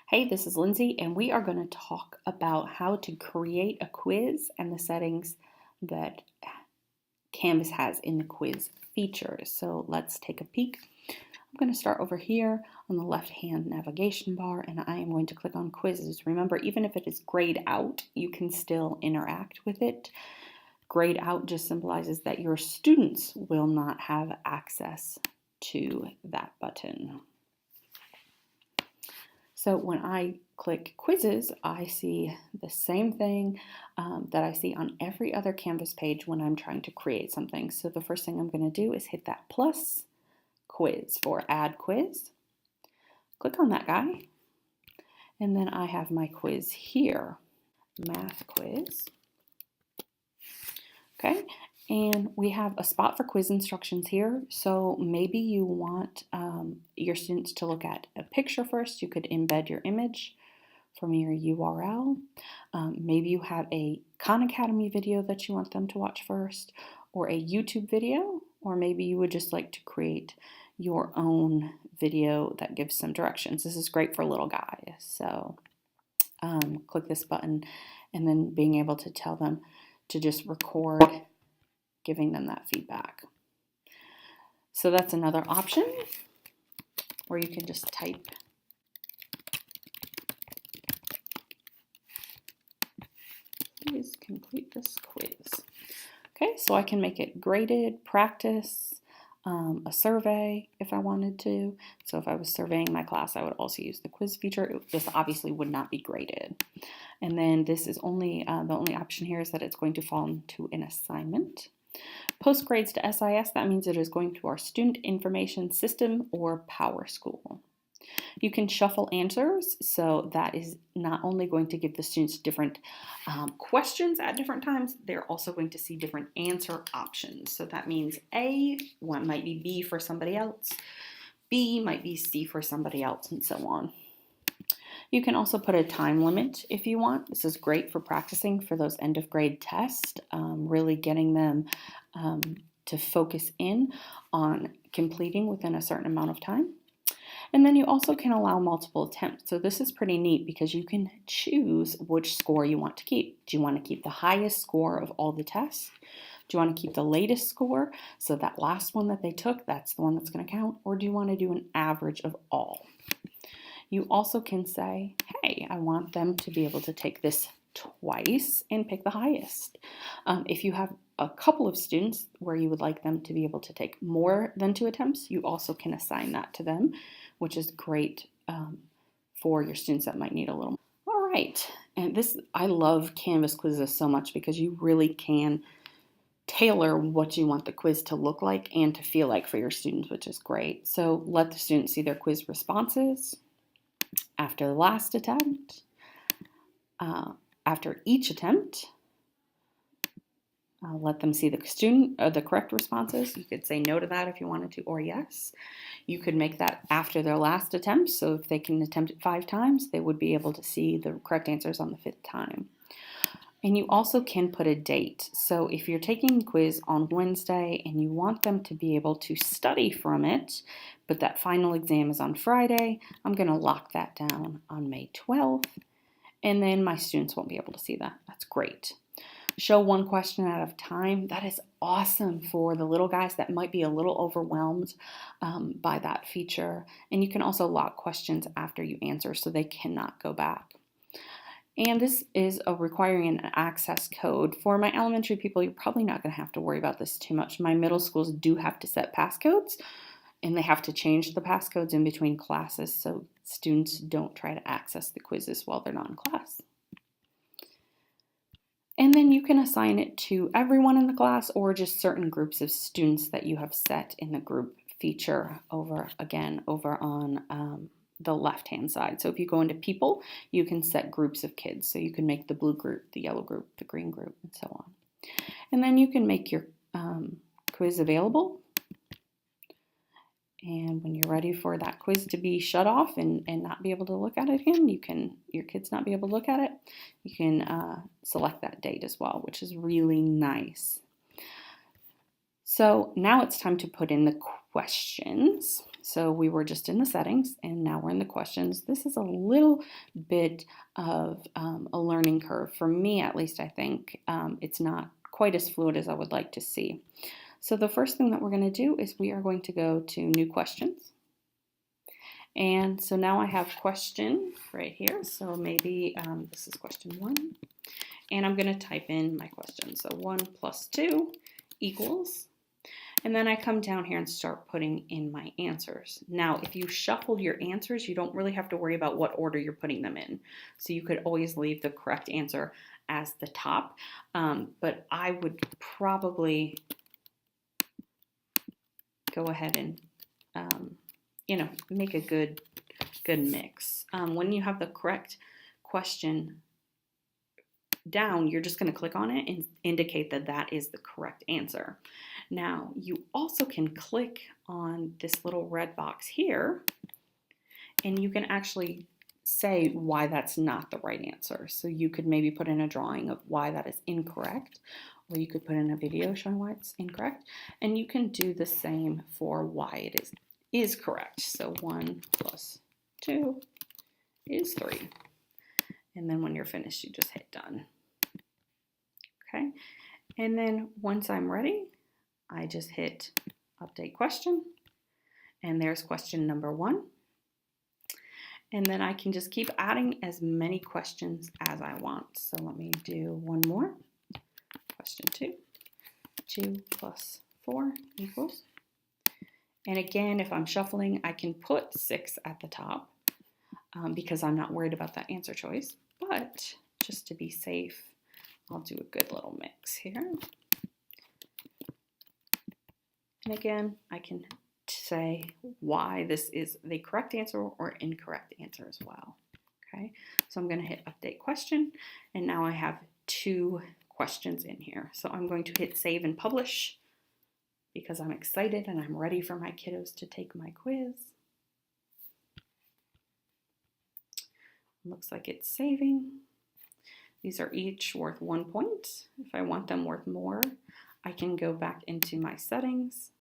Hey, this is Lindsay, and we are going to talk about how to create a quiz and the settings that Canvas has in the quiz features. So let's take a peek. I'm going to start over here on the left-hand navigation bar, and I am going to click on quizzes. Remember, even if it is grayed out, you can still interact with it. Grayed out just symbolizes that your students will not have access to that button. So when I click quizzes, I see the same thing that I see on every other Canvas page when I'm trying to create something. So the first thing I'm going to do is hit that plus quiz for add quiz. Click on that guy. And then I have my quiz here, math quiz. Okay, and we have a spot for quiz instructions here. So maybe you want your students to look at a picture first. You could embed your image from your URL. Maybe you have a Khan Academy video that you want them to watch first, or a YouTube video, or maybe you would just like to create your own video that gives some directions. This is great for little guys. So click this button and then being able to tell them to just record giving them that feedback. So that's another option where you can just type please complete this quiz. Okay, so I can make it graded, practice, a survey if I wanted to. So if I was surveying my class, I would also use the quiz feature. This obviously would not be graded. And then this is only, the only option here is that it's going to fall into an assignment. Post grades to SIS, that means it is going to our Student Information System or PowerSchool. You can shuffle answers, so that is not only going to give the students different questions at different times, they're also going to see different answer options. So that means A, one might be B for somebody else, B might be C for somebody else, and so on. You can also put a time limit if you want. This is great for practicing for those end of grade tests, really getting them to focus in on completing within a certain amount of time. And then you also can allow multiple attempts. So this is pretty neat because you can choose which score you want to keep. Do you want to keep the highest score of all the tests? Do you want to keep the latest score? So that last one that they took, that's the one that's going to count. Or do you want to do an average of all? You also can say, hey, I want them to be able to take this twice and pick the highest. If you have a couple of students where you would like them to be able to take more than 2 attempts, you also can assign that to them, which is great for your students that might need a little more. All right, and I love Canvas quizzes so much because you really can tailor what you want the quiz to look like and to feel like for your students, which is great. So let the students see their quiz responses after the last attempt, after each attempt. Let them see the correct responses. You could say no to that if you wanted to, or yes. You could make that after their last attempt. So if they can attempt it 5 times, they would be able to see the correct answers on the 5th time. And you also can put a date. So if you're taking a quiz on Wednesday and you want them to be able to study from it, but that final exam is on Friday, I'm going to lock that down on May 12th. And then my students won't be able to see that. That's great. Show 1 question at a time. That is awesome for the little guys that might be a little overwhelmed by that feature. And you can also lock questions after you answer so they cannot go back. And this is requiring an access code. For my elementary people, you're probably not going to have to worry about this too much. My middle schools do have to set passcodes, and they have to change the passcodes in between classes so students don't try to access the quizzes while they're not in class. And then you can assign it to everyone in the class or just certain groups of students that you have set in the group feature over on the left-hand side. So if you go into people, you can set groups of kids. So you can make the blue group, the yellow group, the green group, and so on. And then you can make your quiz available. And when you're ready for that quiz to be shut off and not be able to look at it again, your kids not be able to look at it, you can select that date as well, which is really nice. So now it's time to put in the questions. So we were just in the settings and now we're in the questions. This is a little bit of a learning curve. For me, at least, I think it's not quite as fluid as I would like to see. So the first thing that we're going to do is we are going to go to new questions. And so now I have question right here. So maybe this is question 1. And I'm going to type in my question. So 1 plus 2 equals. And then I come down here and start putting in my answers. Now, if you shuffled your answers, you don't really have to worry about what order you're putting them in. So you could always leave the correct answer as the top. But I would probably go ahead and, make a good mix. When you have the correct question down, you're just going to click on it and indicate that that is the correct answer. Now, you also can click on this little red box here, and you can actually say why that's not the right answer. So you could maybe put in a drawing of why that is incorrect, or you could put in a video showing why it's incorrect, and you can do the same for why it is correct. So 1 plus 2 is 3. And then when you're finished, you just hit done. Okay, and then once I'm ready, I just hit update question, and there's question number 1. And then I can just keep adding as many questions as I want. So let me do one more. Question 2. 2 plus 4 equals. And again, if I'm shuffling, I can put 6 at the top because I'm not worried about that answer choice. But just to be safe, I'll do a good little mix here. And again, I can say why this is the correct answer or incorrect answer as well. Okay, so I'm going to hit update question, and now I have 2 questions in here. So I'm going to hit save and publish because I'm excited and I'm ready for my kiddos to take my quiz. Looks like it's saving. These are each worth 1 point. If I want them worth more, I can go back into my settings